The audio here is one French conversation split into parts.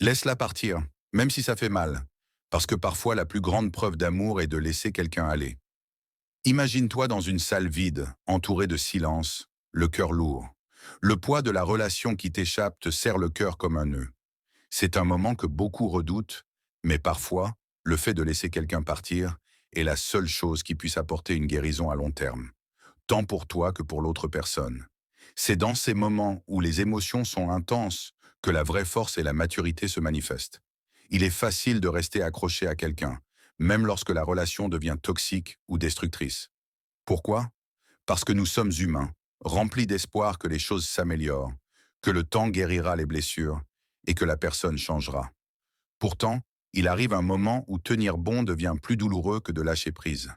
Laisse-la partir, même si ça fait mal, parce que parfois la plus grande preuve d'amour est de laisser quelqu'un aller. Imagine-toi dans une salle vide, entourée de silence, le cœur lourd. Le poids de la relation qui t'échappe te serre le cœur comme un nœud. C'est un moment que beaucoup redoutent, mais parfois, le fait de laisser quelqu'un partir est la seule chose qui puisse apporter une guérison à long terme, tant pour toi que pour l'autre personne. C'est dans ces moments où les émotions sont intenses que la vraie force et la maturité se manifestent. Il est facile de rester accroché à quelqu'un, même lorsque la relation devient toxique ou destructrice. Pourquoi? Parce que nous sommes humains, remplis d'espoir que les choses s'améliorent, que le temps guérira les blessures et que la personne changera. Pourtant, il arrive un moment où tenir bon devient plus douloureux que de lâcher prise.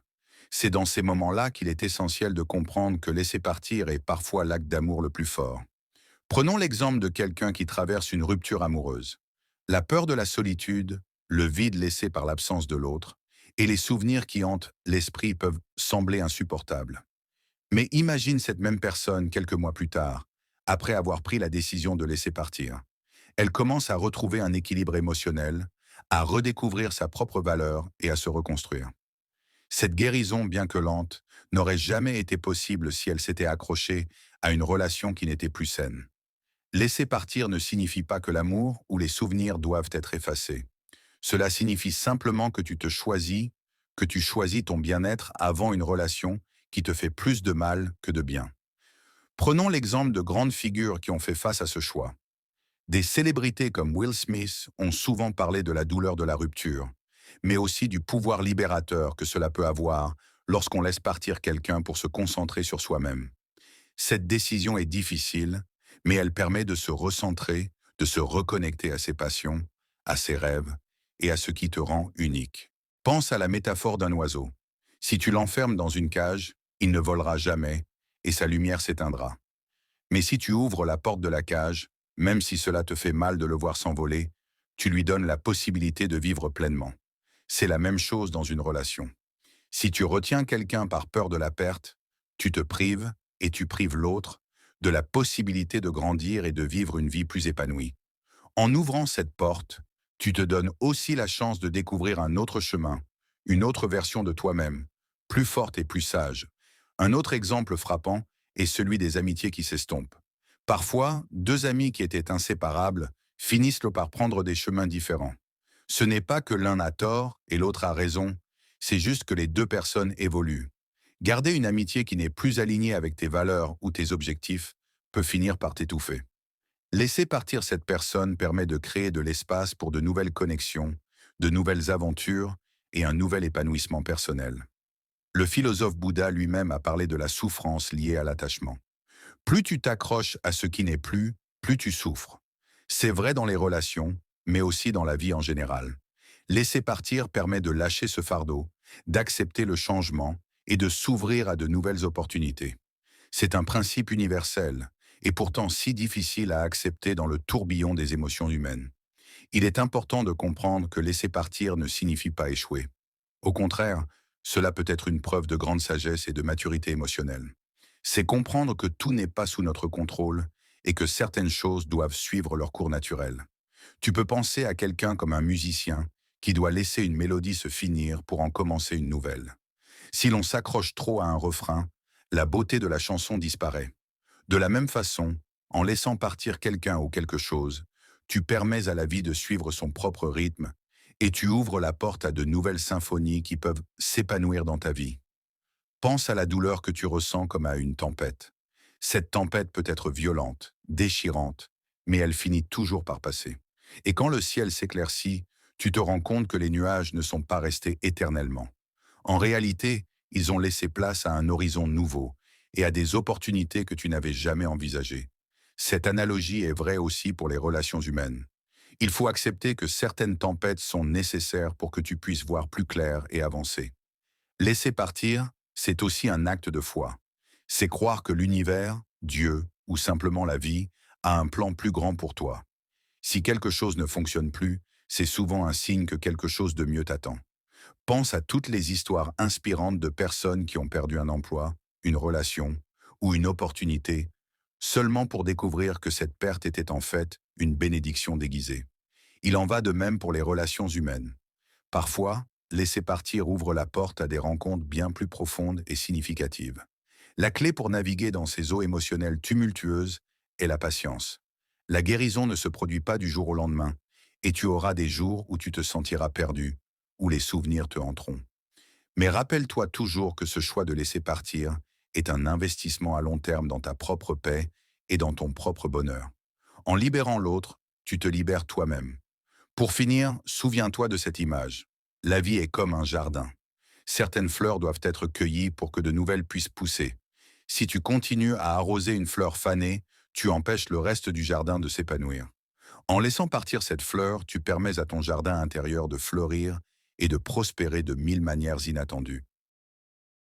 C'est dans ces moments-là qu'il est essentiel de comprendre que laisser partir est parfois l'acte d'amour le plus fort. Prenons l'exemple de quelqu'un qui traverse une rupture amoureuse. La peur de la solitude, le vide laissé par l'absence de l'autre, et les souvenirs qui hantent l'esprit peuvent sembler insupportables. Mais imagine cette même personne quelques mois plus tard, après avoir pris la décision de laisser partir. Elle commence à retrouver un équilibre émotionnel, à redécouvrir sa propre valeur et à se reconstruire. Cette guérison, bien que lente, n'aurait jamais été possible si elle s'était accrochée à une relation qui n'était plus saine. Laisser partir ne signifie pas que l'amour ou les souvenirs doivent être effacés. Cela signifie simplement que tu te choisis, que tu choisis ton bien-être avant une relation qui te fait plus de mal que de bien. Prenons l'exemple de grandes figures qui ont fait face à ce choix. Des célébrités comme Will Smith ont souvent parlé de la douleur de la rupture, mais aussi du pouvoir libérateur que cela peut avoir lorsqu'on laisse partir quelqu'un pour se concentrer sur soi-même. Cette décision est difficile, mais elle permet de se recentrer, de se reconnecter à ses passions, à ses rêves et à ce qui te rend unique. Pense à la métaphore d'un oiseau. Si tu l'enfermes dans une cage, il ne volera jamais et sa lumière s'éteindra. Mais si tu ouvres la porte de la cage, même si cela te fait mal de le voir s'envoler, tu lui donnes la possibilité de vivre pleinement. C'est la même chose dans une relation. Si tu retiens quelqu'un par peur de la perte, tu te prives, et tu prives l'autre, de la possibilité de grandir et de vivre une vie plus épanouie. En ouvrant cette porte, tu te donnes aussi la chance de découvrir un autre chemin, une autre version de toi-même, plus forte et plus sage. Un autre exemple frappant est celui des amitiés qui s'estompent. Parfois, deux amis qui étaient inséparables finissent par prendre des chemins différents. Ce n'est pas que l'un a tort et l'autre a raison, c'est juste que les deux personnes évoluent. Garder une amitié qui n'est plus alignée avec tes valeurs ou tes objectifs peut finir par t'étouffer. Laisser partir cette personne permet de créer de l'espace pour de nouvelles connexions, de nouvelles aventures et un nouvel épanouissement personnel. Le philosophe Bouddha lui-même a parlé de la souffrance liée à l'attachement. Plus tu t'accroches à ce qui n'est plus, plus tu souffres. C'est vrai dans les relations, mais aussi dans la vie en général. Laisser partir permet de lâcher ce fardeau, d'accepter le changement et de s'ouvrir à de nouvelles opportunités. C'est un principe universel, et pourtant si difficile à accepter dans le tourbillon des émotions humaines. Il est important de comprendre que laisser partir ne signifie pas échouer. Au contraire, cela peut être une preuve de grande sagesse et de maturité émotionnelle. C'est comprendre que tout n'est pas sous notre contrôle et que certaines choses doivent suivre leur cours naturel. Tu peux penser à quelqu'un comme un musicien qui doit laisser une mélodie se finir pour en commencer une nouvelle. Si l'on s'accroche trop à un refrain, la beauté de la chanson disparaît. De la même façon, en laissant partir quelqu'un ou quelque chose, tu permets à la vie de suivre son propre rythme et tu ouvres la porte à de nouvelles symphonies qui peuvent s'épanouir dans ta vie. Pense à la douleur que tu ressens comme à une tempête. Cette tempête peut être violente, déchirante, mais elle finit toujours par passer. Et quand le ciel s'éclaircit, tu te rends compte que les nuages ne sont pas restés éternellement. En réalité, ils ont laissé place à un horizon nouveau et à des opportunités que tu n'avais jamais envisagées. Cette analogie est vraie aussi pour les relations humaines. Il faut accepter que certaines tempêtes sont nécessaires pour que tu puisses voir plus clair et avancer. Laisser partir, c'est aussi un acte de foi. C'est croire que l'univers, Dieu ou simplement la vie a un plan plus grand pour toi. Si quelque chose ne fonctionne plus, c'est souvent un signe que quelque chose de mieux t'attend. Pense à toutes les histoires inspirantes de personnes qui ont perdu un emploi, une relation ou une opportunité, seulement pour découvrir que cette perte était en fait une bénédiction déguisée. Il en va de même pour les relations humaines. Parfois, laisser partir ouvre la porte à des rencontres bien plus profondes et significatives. La clé pour naviguer dans ces eaux émotionnelles tumultueuses est la patience. La guérison ne se produit pas du jour au lendemain, et tu auras des jours où tu te sentiras perdu, où les souvenirs te hanteront. Mais rappelle-toi toujours que ce choix de laisser partir est un investissement à long terme dans ta propre paix et dans ton propre bonheur. En libérant l'autre, tu te libères toi-même. Pour finir, souviens-toi de cette image. La vie est comme un jardin. Certaines fleurs doivent être cueillies pour que de nouvelles puissent pousser. Si tu continues à arroser une fleur fanée, tu empêches le reste du jardin de s'épanouir. En laissant partir cette fleur, tu permets à ton jardin intérieur de fleurir et de prospérer de mille manières inattendues.